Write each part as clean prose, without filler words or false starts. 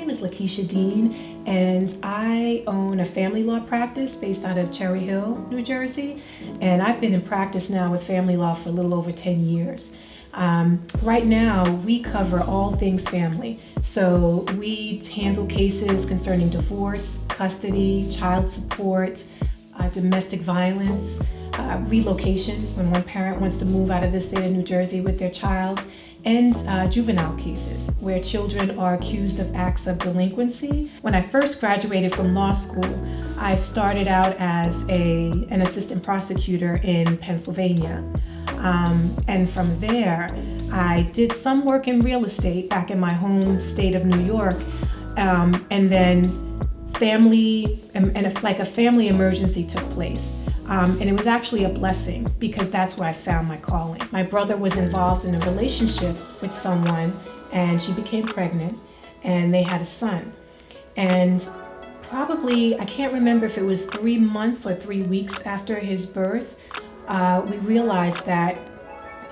name is Lakisha Dean, and I own a family law practice based out of Cherry Hill, New Jersey. And I've been in practice now with family law for a little over 10 years. Right now, we cover all things family. So we handle cases concerning divorce, custody, child support, domestic violence, relocation when one parent wants to move out of the state of New Jersey with their child, and juvenile cases where children are accused of acts of delinquency. When I first graduated from law school, I started out as an assistant prosecutor in Pennsylvania. And from there, I did some work in real estate back in my home state of New York, and then a family emergency took place. And it was actually a blessing because that's where I found my calling. My brother was involved in a relationship with someone, and she became pregnant, and they had a son. And probably, I can't remember if it was 3 months or 3 weeks after his birth, we realized that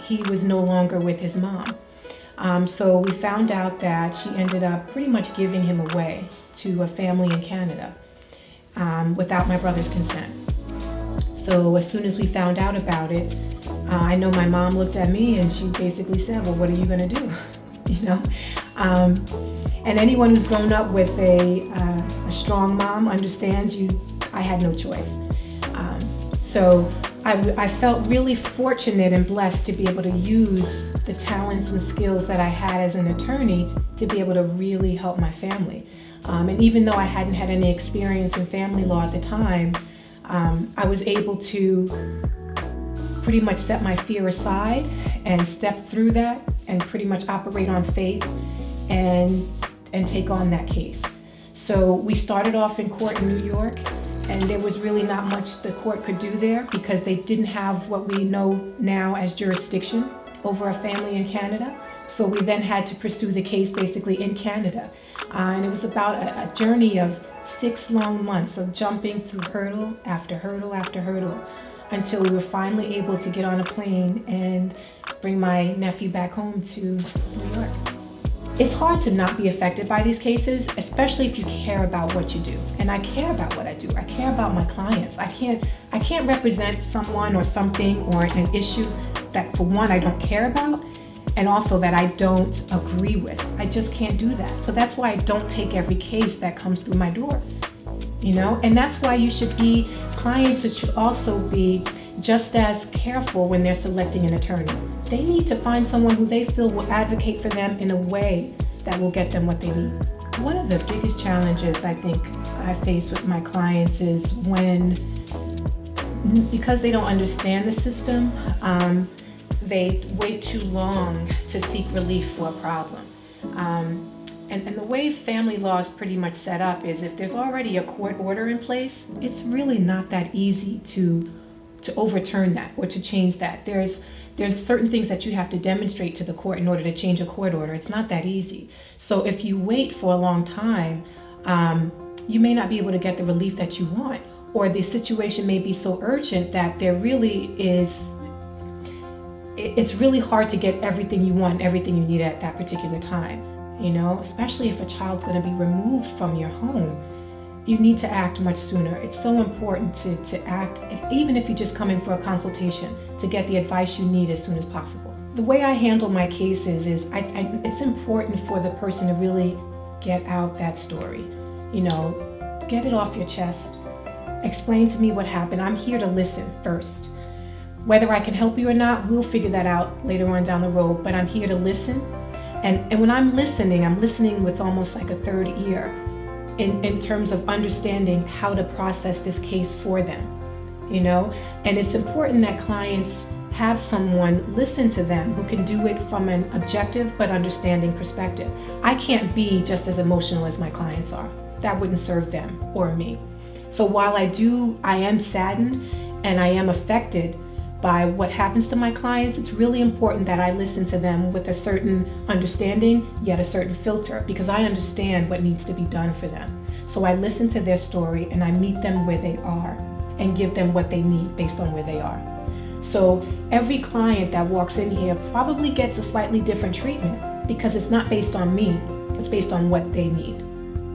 he was no longer with his mom. So we found out that she ended up pretty much giving him away to a family in Canada without my brother's consent. So as soon as we found out about it, I know my mom looked at me and she basically said, well, what are you gonna do? And anyone who's grown up with a strong mom understands I had no choice. So I felt really fortunate and blessed to be able to use the talents and skills that I had as an attorney to be able to really help my family. And even though I hadn't had any experience in family law at the time, I was able to pretty much set my fear aside and step through that and pretty much operate on faith and take on that case. So we started off in court in New York, and there was really not much the court could do there because they didn't have what we know now as jurisdiction over a family in Canada. So we then had to pursue the case basically in Canada. And it was about a journey of 6 long months of jumping through hurdle after hurdle after hurdle until we were finally able to get on a plane and bring my nephew back home to New York. It's hard to not be affected by these cases, especially if you care about what you do. And I care about what I do. I care about my clients. I can't represent someone or something or an issue that, for one, I don't care about, and also that I don't agree with. I just can't do that. So that's why I don't take every case that comes through my door, And that's why clients should also be just as careful when they're selecting an attorney. They need to find someone who they feel will advocate for them in a way that will get them what they need. One of the biggest challenges I think I face with my clients is because they don't understand the system, they wait too long to seek relief for a problem. And the way family law is pretty much set up is if there's already a court order in place, it's really not that easy to overturn that or to change that. There's certain things that you have to demonstrate to the court in order to change a court order. It's not that easy. So if you wait for a long time, you may not be able to get the relief that you want, or the situation may be so urgent that it's really hard to get everything you want, everything you need at that particular time. Especially if a child's going to be removed from your home, you need to act much sooner. It's so important to act, even if you just come in for a consultation, to get the advice you need as soon as possible. The way I handle my cases is it's important for the person to really get out that story. Get it off your chest. Explain to me what happened. I'm here to listen first. Whether I can help you or not, we'll figure that out later on down the road, but I'm here to listen. And when I'm listening with almost like a third ear in terms of understanding how to process this case for them, And it's important that clients have someone listen to them who can do it from an objective but understanding perspective. I can't be just as emotional as my clients are. That wouldn't serve them or me. So while I am saddened and I am affected by what happens to my clients, it's really important that I listen to them with a certain understanding, yet a certain filter, because I understand what needs to be done for them. So I listen to their story and I meet them where they are and give them what they need based on where they are. So every client that walks in here probably gets a slightly different treatment because it's not based on me, it's based on what they need.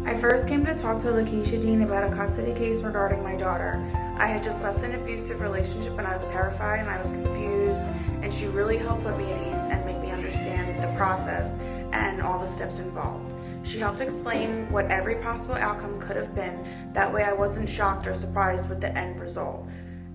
I first came to talk to Lakisha Dean about a custody case regarding my daughter. I had just left an abusive relationship and I was terrified and I was confused, and she really helped put me at ease and make me understand the process and all the steps involved. She helped explain what every possible outcome could have been. That way I wasn't shocked or surprised with the end result.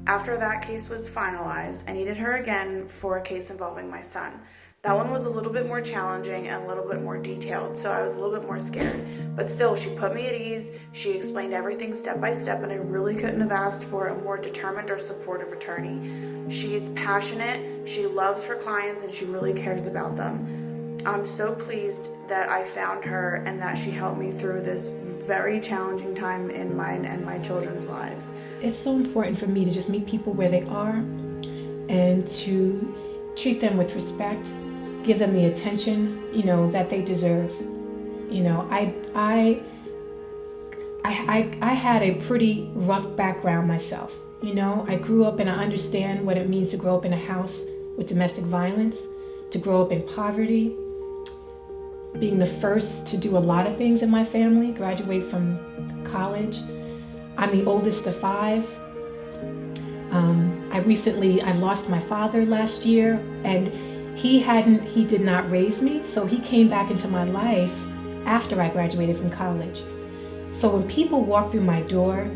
After that case was finalized, I needed her again for a case involving my son. That one was a little bit more challenging and a little bit more detailed, so I was a little bit more scared. But still, she put me at ease, she explained everything step by step, and I really couldn't have asked for a more determined or supportive attorney. She's passionate, she loves her clients, and she really cares about them. I'm so pleased that I found her and that she helped me through this very challenging time in mine and my children's lives. It's so important for me to just meet people where they are and to treat them with respect, give them the attention, that they deserve. I had a pretty rough background myself. I grew up and I understand what it means to grow up in a house with domestic violence, to grow up in poverty, being the first to do a lot of things in my family, graduate from college. I'm the oldest of 5. I lost my father last year, and he did not raise me, so he came back into my life after I graduated from college. So when people walk through my door,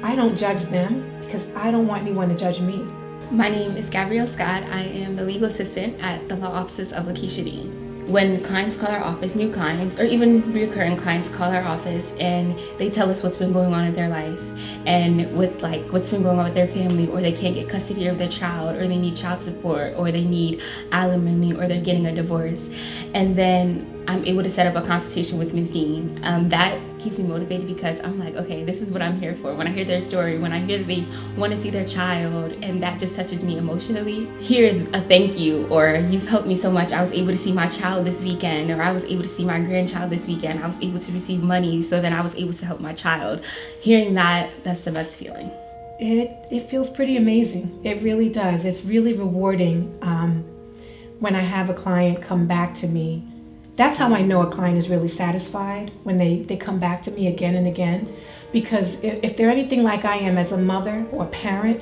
I don't judge them because I don't want anyone to judge me. My name is Gabrielle Scott. I am the legal assistant at the law offices of Lakisha Dean. When clients call our office, new clients, or even recurring clients call our office and they tell us what's been going on in their life and what's been going on with their family, or they can't get custody of their child, or they need child support, or they need alimony, or they're getting a divorce, and then I'm able to set up a consultation with Ms. Dean. That keeps me motivated because I'm like, okay, this is what I'm here for. When I hear their story, when I hear that they want to see their child, and that just touches me emotionally. Hear a thank you, or you've helped me so much. I was able to see my child this weekend, or I was able to see my grandchild this weekend. I was able to receive money, so then I was able to help my child. Hearing that's the best feeling. It feels pretty amazing. It really does. It's really rewarding when I have a client come back to me. That's how I know a client is really satisfied, when they come back to me again and again. Because if they're anything like I am as a mother or parent,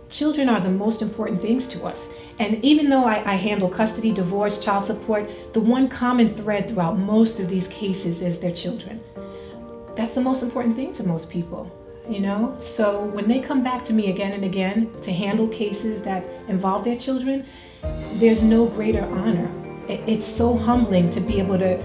children are the most important things to us. And even though I handle custody, divorce, child support, the one common thread throughout most of these cases is their children. That's the most important thing to most people, So when they come back to me again and again to handle cases that involve their children, there's no greater honor. It's so humbling to be able to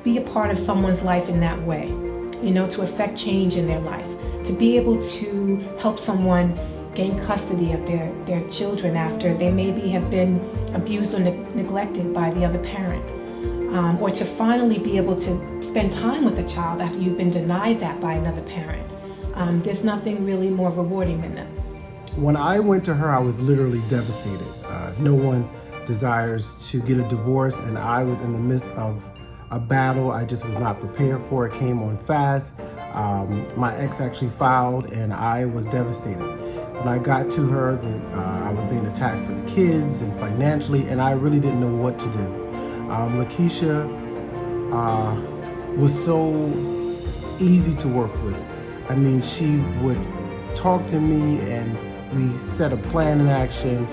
be a part of someone's life in that way, to affect change in their life, to be able to help someone gain custody of their children after they maybe have been abused or neglected by the other parent, or to finally be able to spend time with a child after you've been denied that by another parent. There's nothing really more rewarding than that. When I went to her, I was literally devastated. No one desires to get a divorce, and I was in the midst of a battle I just was not prepared for. It came on fast. My ex actually filed, and I was devastated. When I got to her, I was being attacked for the kids and financially, and I really didn't know what to do. Lakisha was so easy to work with. I mean, she would talk to me, and we set a plan in action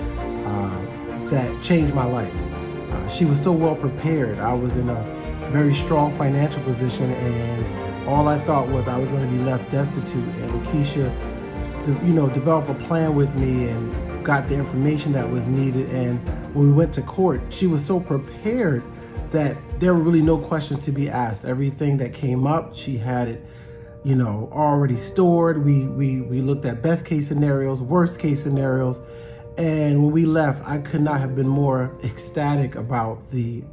that changed my life. She was so well prepared. I was in a very strong financial position, and all I thought was I was going to be left destitute. And Lakisha, developed a plan with me and got the information that was needed. And when we went to court, she was so prepared that there were really no questions to be asked. Everything that came up, she had it, already stored. We looked at best case scenarios, worst case scenarios. And when we left, I could not have been more ecstatic about the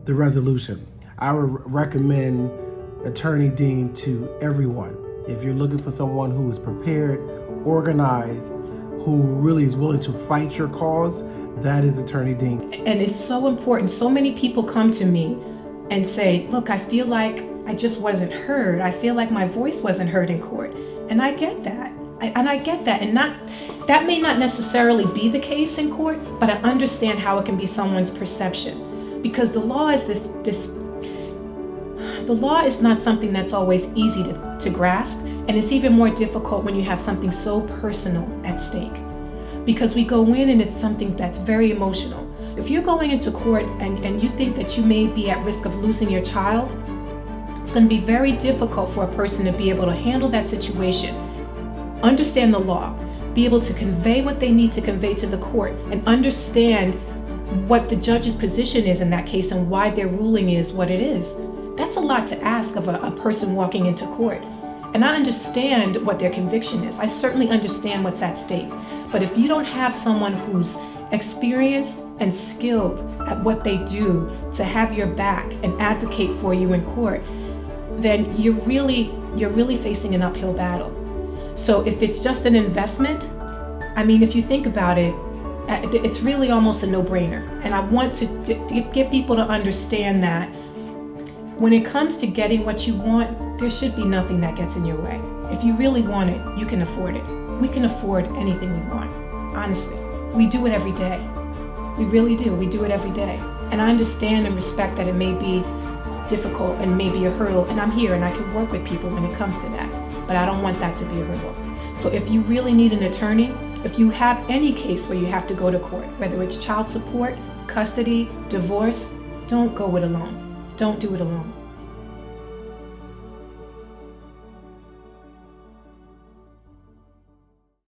resolution. I would recommend Attorney Dean to everyone. If you're looking for someone who is prepared, organized, who really is willing to fight your cause, that is Attorney Dean. And it's so important. So many people come to me and say, look, I feel like I just wasn't heard. I feel like my voice wasn't heard in court. And I get that. I get that. And that may not necessarily be the case in court, but I understand how it can be someone's perception. Because the law is this the law is not something that's always easy to grasp, and it's even more difficult when you have something so personal at stake. Because we go in and it's something that's very emotional. If you're going into court and you think that you may be at risk of losing your child, it's going to be very difficult for a person to be able to handle that situation, understand the law, be able to convey what they need to convey to the court, and understand what the judge's position is in that case and why their ruling is what it is. That's a lot to ask of a person walking into court. And I understand what their conviction is. I certainly understand what's at stake. But if you don't have someone who's experienced and skilled at what they do to have your back and advocate for you in court, then you're really facing an uphill battle. So if it's just an investment, I mean, if you think about it, it's really almost a no-brainer. And I want to get people to understand that when it comes to getting what you want, there should be nothing that gets in your way. If you really want it, you can afford it. We can afford anything we want, honestly. We do it every day. We really do. We do it every day. And I understand and respect that it may be difficult and maybe a hurdle, and I'm here and I can work with people when it comes to that. But I don't want that to be a hurdle. So if you really need an attorney, if you have any case where you have to go to court, whether it's child support, custody, divorce, don't go it alone. Don't do it alone.